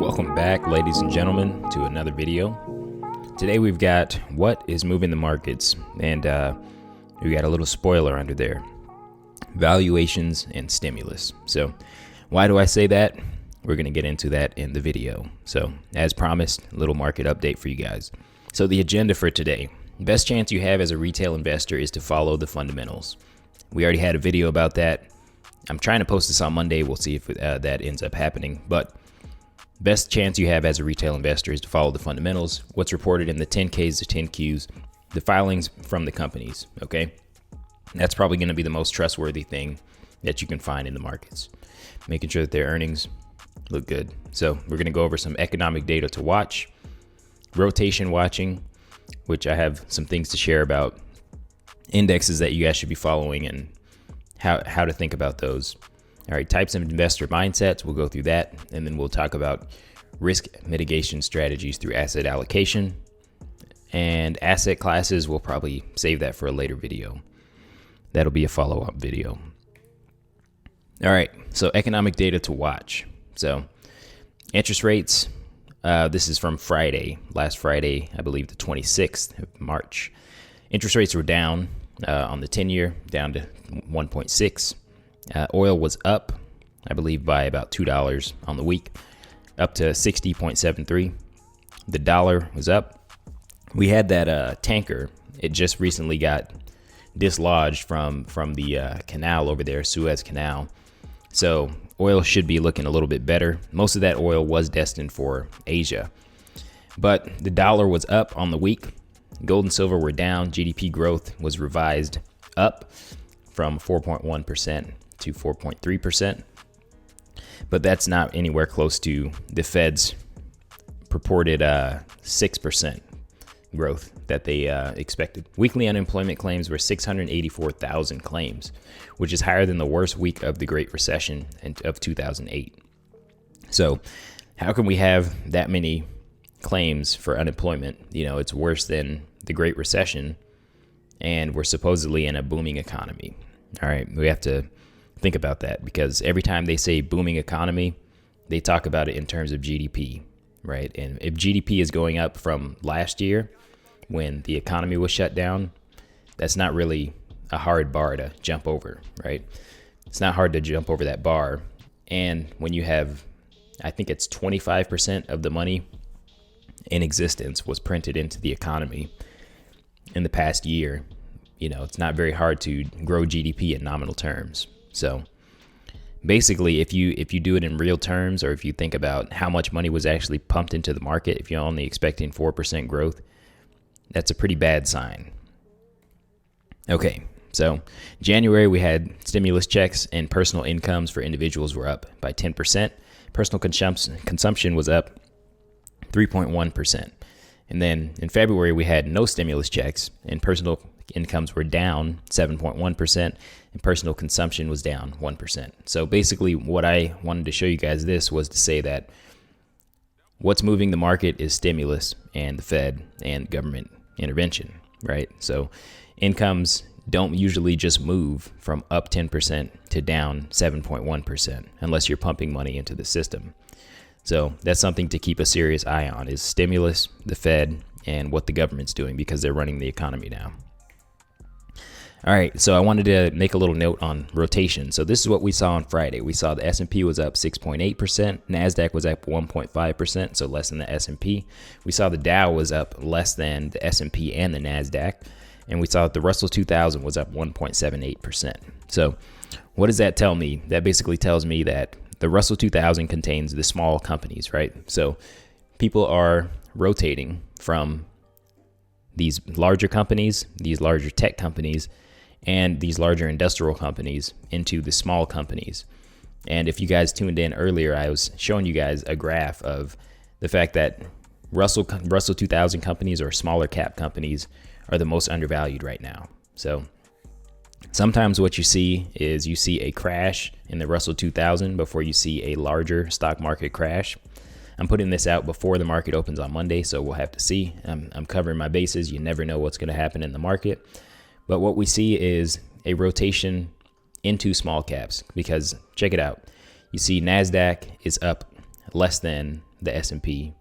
Welcome back, ladies and gentlemen, to another video. Today we've got what is moving the markets, and we got a little spoiler under there: valuations and stimulus. So why do I say that? We're going to get into that in the video. So as promised, a little market update for you guys. So the agenda for today: best chance you have as a retail investor is to follow the fundamentals. We already had a video about that. I'm trying to post this on Monday. We'll see if that ends up happening. But best chance you have as a retail investor is to follow the fundamentals, what's reported in the 10Ks, the 10Qs, the filings from the companies, okay? That's probably going to be the most trustworthy thing that you can find in the markets, making sure that their earnings look good. So we're going to go over some economic data to watch, rotation watching, which I have some things to share about, indexes that you guys should be following and how to think about those. All right, types of investor mindsets, we'll go through that, and then we'll talk about risk mitigation strategies through asset allocation, and asset classes. We'll probably save that for a later video. That'll be a follow-up video. All right, so economic data to watch. So interest rates, this is from Friday, last Friday, I believe the 26th of March. Interest rates were down on the 10-year, down to 1.6. Oil was up, I believe, by about $2 on the week, up to 60.73. The dollar was up. We had that tanker. It just recently got dislodged from the canal over there, Suez Canal. So oil should be looking a little bit better. Most of that oil was destined for Asia. But the dollar was up on the week. Gold and silver were down. GDP growth was revised up from 4.1% to 4.3%, but that's not anywhere close to the Fed's purported 6% growth that they expected. Weekly unemployment claims were 684,000 claims, which is higher than the worst week of the Great Recession of 2008. So how can we have that many claims for unemployment? You know, it's worse than the Great Recession, and we're supposedly in a booming economy. All right, we have to think about that, because every time they say booming economy, they talk about it in terms of GDP, right? And if GDP is going up from last year when the economy was shut down, that's not really a hard bar to jump over, right? It's not hard to jump over that bar. And when you have, I think it's 25% of the money in existence was printed into the economy in the past year, you know, it's not very hard to grow GDP in nominal terms. So basically, if you do it in real terms, or if you think about how much money was actually pumped into the market, if you're only expecting 4% growth, that's a pretty bad sign. Okay, so January we had stimulus checks, and personal incomes for individuals were up by 10%. Personal consumption was up 3.1%. And then in February we had no stimulus checks, and personal incomes were down 7.1%, and personal consumption was down 1%. So basically what I wanted to show you guys this was to say that what's moving the market is stimulus and the Fed and government intervention, right? So incomes don't usually just move from up 10% to down 7.1% unless you're pumping money into the system. So that's something to keep a serious eye on, is stimulus, the Fed, and what the government's doing, because they're running the economy now. All right, so I wanted to make a little note on rotation. So this is what we saw on Friday. We saw the S&P was up 6.8%, NASDAQ was up 1.5%, so less than the S&P. We saw the Dow was up less than the S&P and the NASDAQ, and we saw that the Russell 2000 was up 1.78%. So what does that tell me? That basically tells me that the Russell 2000 contains the small companies, right? So people are rotating from these larger companies, these larger tech companies, and these larger industrial companies into the small companies. And if you guys tuned in earlier, I was showing you guys a graph of the fact that Russell 2000 companies, or smaller cap companies, are the most undervalued right now. So sometimes what you see is you see a crash in the Russell 2000 before you see a larger stock market crash. I'm putting this out before the market opens on Monday, so we'll have to see. I'm covering my bases. You never know what's going to happen in the market. But what we see is a rotation into small caps, because check it out. You see NASDAQ is up less than the S&P.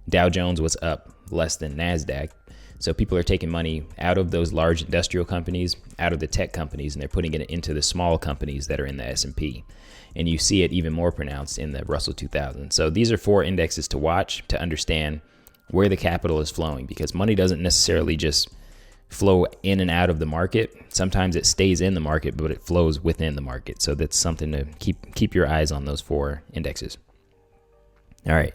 Dow Jones was up less than NASDAQ. So people are taking money out of those large industrial companies, out of the tech companies, and they're putting it into the small companies that are in the S&P. And you see it even more pronounced in the Russell 2000. So these are 4 indexes to watch to understand where the capital is flowing, because money doesn't necessarily just flow in and out of the market. Sometimes it stays in the market, but it flows within the market. So that's something to keep your eyes on, those 4 indexes. All right.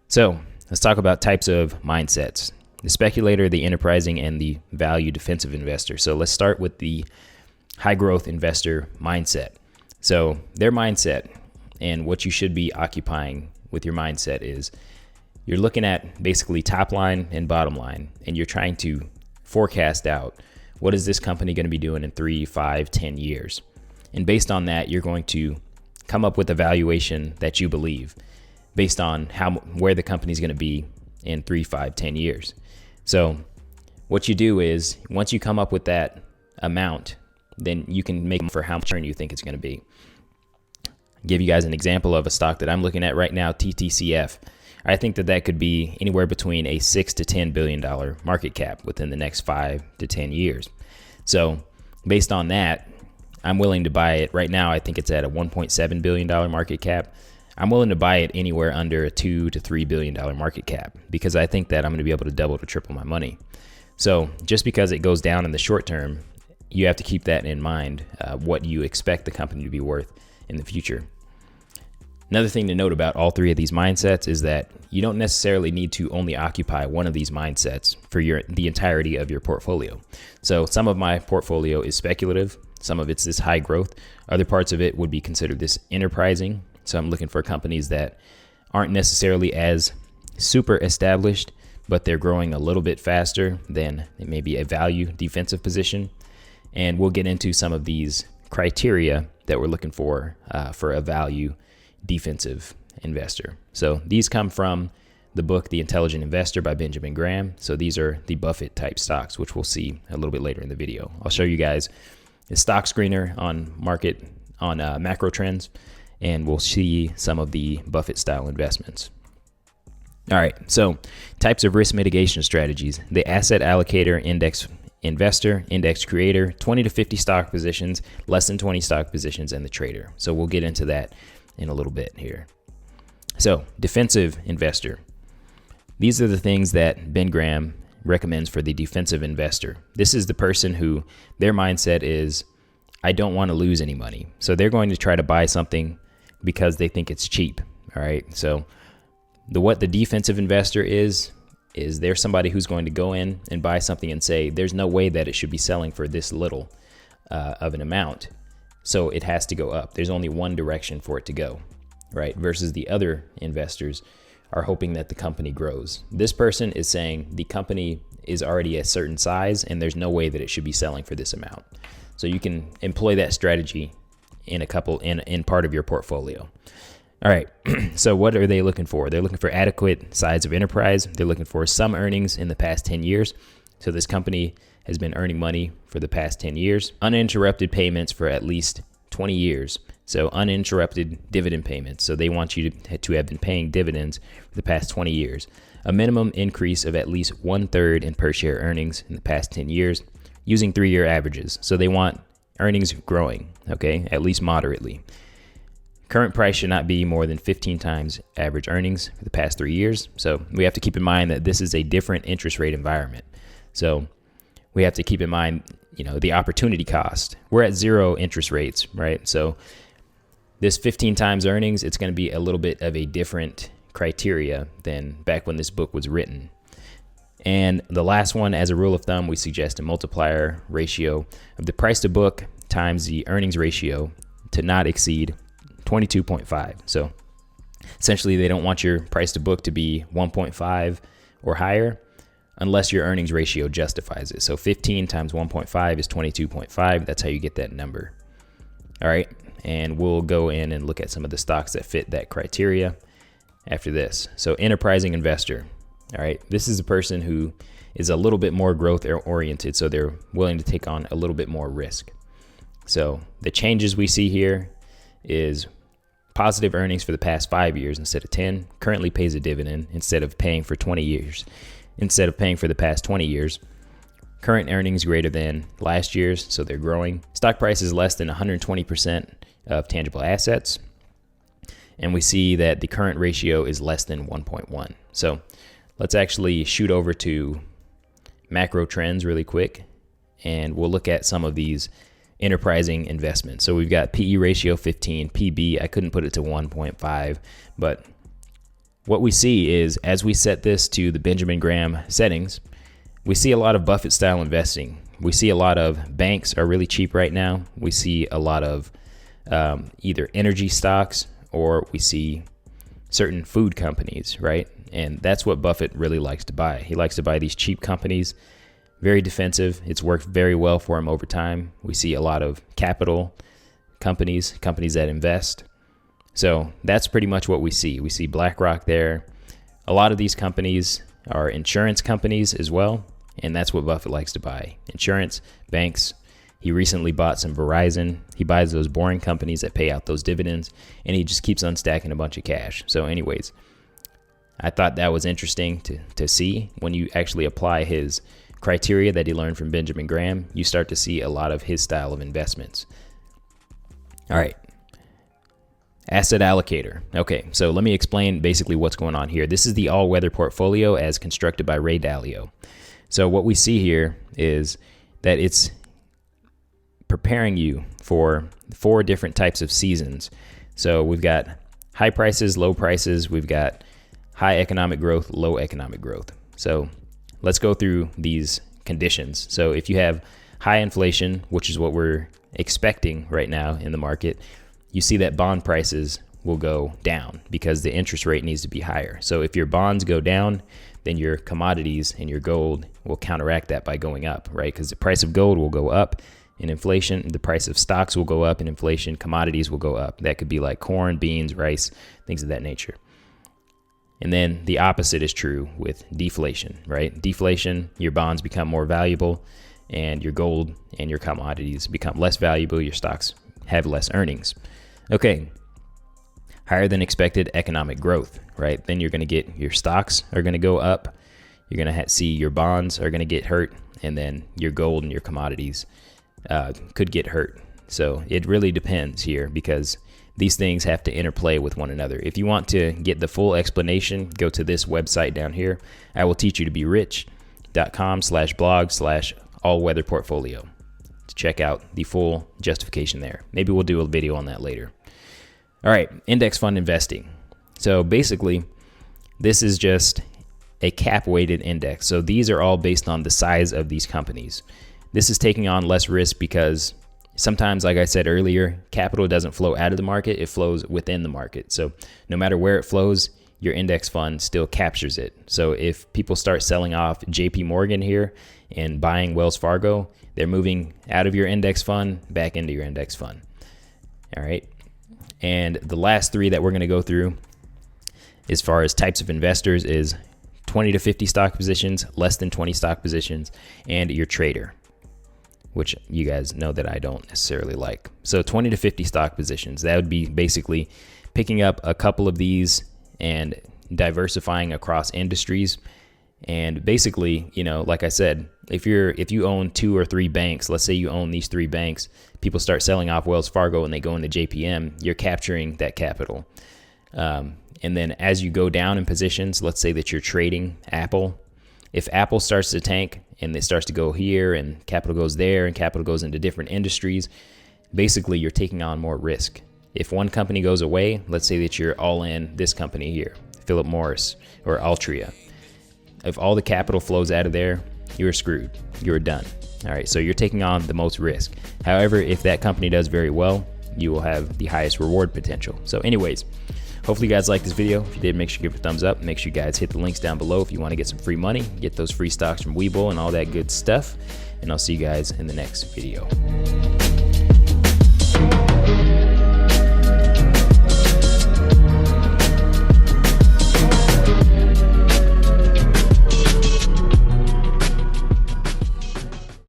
So let's talk about types of mindsets: the speculator, the enterprising, and the value defensive investor. So let's start with the high growth investor mindset. So their mindset, and what you should be occupying with your mindset, is you're looking at basically top line and bottom line, and you're trying to forecast out what is this company going to be doing in 3, 5, 10 years. And based on that, you're going to come up with a valuation that you believe based on where the company's going to be in 3, 5, 10 years. So what you do is, once you come up with that amount, then you can make for how much return you think it's going to be. I'll give you guys an example of a stock that I'm looking at right now, TTCF. I think that could be anywhere between a $6 to $10 billion market cap within the next 5 to 10 years. So based on that, I'm willing to buy it right now. I think it's at a $1.7 billion market cap. I'm willing to buy it anywhere under a $2 to $3 billion market cap, because I think that I'm going to be able to double to triple my money. So just because it goes down in the short term, you have to keep that in mind, what you expect the company to be worth in the future. Another thing to note about all 3 of these mindsets is that you don't necessarily need to only occupy one of these mindsets for the entirety of your portfolio. So some of my portfolio is speculative, some of it's this high growth, other parts of it would be considered this enterprising. So I'm looking for companies that aren't necessarily as super established, but they're growing a little bit faster than maybe a value defensive position. And we'll get into some of these criteria that we're looking for a value defensive investor. So these come from the book, The Intelligent Investor by Benjamin Graham. So these are the Buffett type stocks, which we'll see a little bit later in the video. I'll show you guys a stock screener on macro trends, and we'll see some of the Buffett style investments. All right, so types of risk mitigation strategies: the asset allocator, index investor, index creator, 20 to 50 stock positions, less than 20 stock positions, and the trader. So we'll get into that in a little bit here. So defensive investor. These are the things that Ben Graham recommends for the defensive investor. This is the person who their mindset is, I don't want to lose any money. So they're going to try to buy something because they think it's cheap. All right. So what the defensive investor is they're somebody who's going to go in and buy something and say, there's no way that it should be selling for this little of an amount. So it has to go up. There's only one direction for it to go, right? Versus the other investors are hoping that the company grows. This person is saying the company is already a certain size and there's no way that it should be selling for this amount. So you can employ that strategy in part of your portfolio. All right, so what are they looking for? They're looking for adequate size of enterprise. They're looking for some earnings in the past 10 years. So this company has been earning money for the past 10 years. Uninterrupted payments for at least 20 years. So uninterrupted dividend payments. So they want you to have been paying dividends for the past 20 years. A minimum increase of at least 1/3 in per share earnings in the past 10 years using 3-year averages. So they want earnings growing, okay, at least moderately. Current price should not be more than 15 times average earnings for the past 3 years. So we have to keep in mind that this is a different interest rate environment. So we have to keep in mind, the opportunity cost. We're at 0 interest rates, right? So this 15 times earnings, it's going to be a little bit of a different criteria than back when this book was written. And the last one, as a rule of thumb, we suggest a multiplier ratio of the price to book times the earnings ratio to not exceed 22.5. So essentially they don't want your price to book to be 1.5 or higher unless your earnings ratio justifies it. So 15 times 1.5 is 22.5. That's how you get that number. All right. And we'll go in and look at some of the stocks that fit that criteria after this. So enterprising investor. All right. This is a person who is a little bit more growth oriented. So they're willing to take on a little bit more risk. So the changes we see here is positive earnings for the past 5 years instead of 10, currently pays a dividend instead of paying for 20 years, instead of paying for the past 20 years. Current earnings greater than last year's, so they're growing. Stock price is less than 120% of tangible assets. And we see that the current ratio is less than 1.1. So let's actually shoot over to macro trends really quick, and we'll look at some of these enterprising investments. So we've got PE ratio 15, PB, I couldn't put it to 1.5, but what we see is as we set this to the Benjamin Graham settings, we see a lot of Buffett style investing. We see a lot of banks are really cheap right now. We see a lot of either energy stocks, or we see certain food companies, right? And that's what Buffett really likes to buy. He likes to buy these cheap companies, very defensive. It's worked very well for him over time. We see a lot of capital companies that invest. So that's pretty much what we see. We see BlackRock there. A lot of these companies are insurance companies as well, and that's what Buffett likes to buy. Insurance, banks. He recently bought some Verizon. He buys those boring companies that pay out those dividends, and he just keeps unstacking a bunch of cash. So anyways, I thought that was interesting to see. When you actually apply his criteria that he learned from Benjamin Graham, you start to see a lot of his style of investments. All right. Asset allocator. Okay, so let me explain basically what's going on here. This is the all-weather portfolio as constructed by Ray Dalio. So what we see here is that it's preparing you for 4 different types of seasons. So we've got high prices, low prices. We've got high economic growth, low economic growth. So let's go through these conditions. So if you have high inflation, which is what we're expecting right now in the market, you see that bond prices will go down because the interest rate needs to be higher. So if your bonds go down, then your commodities and your gold will counteract that by going up, right? Because the price of gold will go up in inflation, the price of stocks will go up in inflation, commodities will go up. That could be like corn, beans, rice, things of that nature. And then the opposite is true with deflation, right? Deflation, your bonds become more valuable and your gold and your commodities become less valuable. Your stocks have less earnings. Okay, higher than expected economic growth, right? Then you're going to get your stocks are going to go up. You're going to see your bonds are going to get hurt, and then your gold and your commodities could get hurt. So it really depends here because these things have to interplay with one another. If you want to get the full explanation, go to this website down here. I will teach you to be rich.com/blog/all-weather portfolio to check out the full justification there. Maybe we'll do a video on that later. All right, index fund investing. So basically, this is just a cap-weighted index. So these are all based on the size of these companies. This is taking on less risk because sometimes, like I said earlier, capital doesn't flow out of the market, it flows within the market. So no matter where it flows, your index fund still captures it. So if people start selling off JP Morgan here and buying Wells Fargo, they're moving out of your index fund back into your index fund. All right. And the last 3 that we're going to go through as far as types of investors is 20 to 50 stock positions, less than 20 stock positions, and your trader, which you guys know that I don't necessarily like. So 20 to 50 stock positions, that would be basically picking up a couple of these and diversifying across industries. And basically, you know, like I said, if you own 2 or 3 banks, let's say you own these 3 banks, people start selling off Wells Fargo and they go into JPM, you're capturing that capital. And then as you go down in positions, let's say that you're trading Apple. If Apple starts to tank and it starts to go here and capital goes there and capital goes into different industries, basically you're taking on more risk. If one company goes away, let's say that you're all in this company here, Philip Morris or Altria. If all the capital flows out of there, you're screwed. You're done. All right, so you're taking on the most risk. However, if that company does very well, you will have the highest reward potential. So anyways, hopefully you guys liked this video. If you did, make sure you give it a thumbs up. Make sure you guys hit the links down below if you want to get some free money, get those free stocks from Webull and all that good stuff. And I'll see you guys in the next video.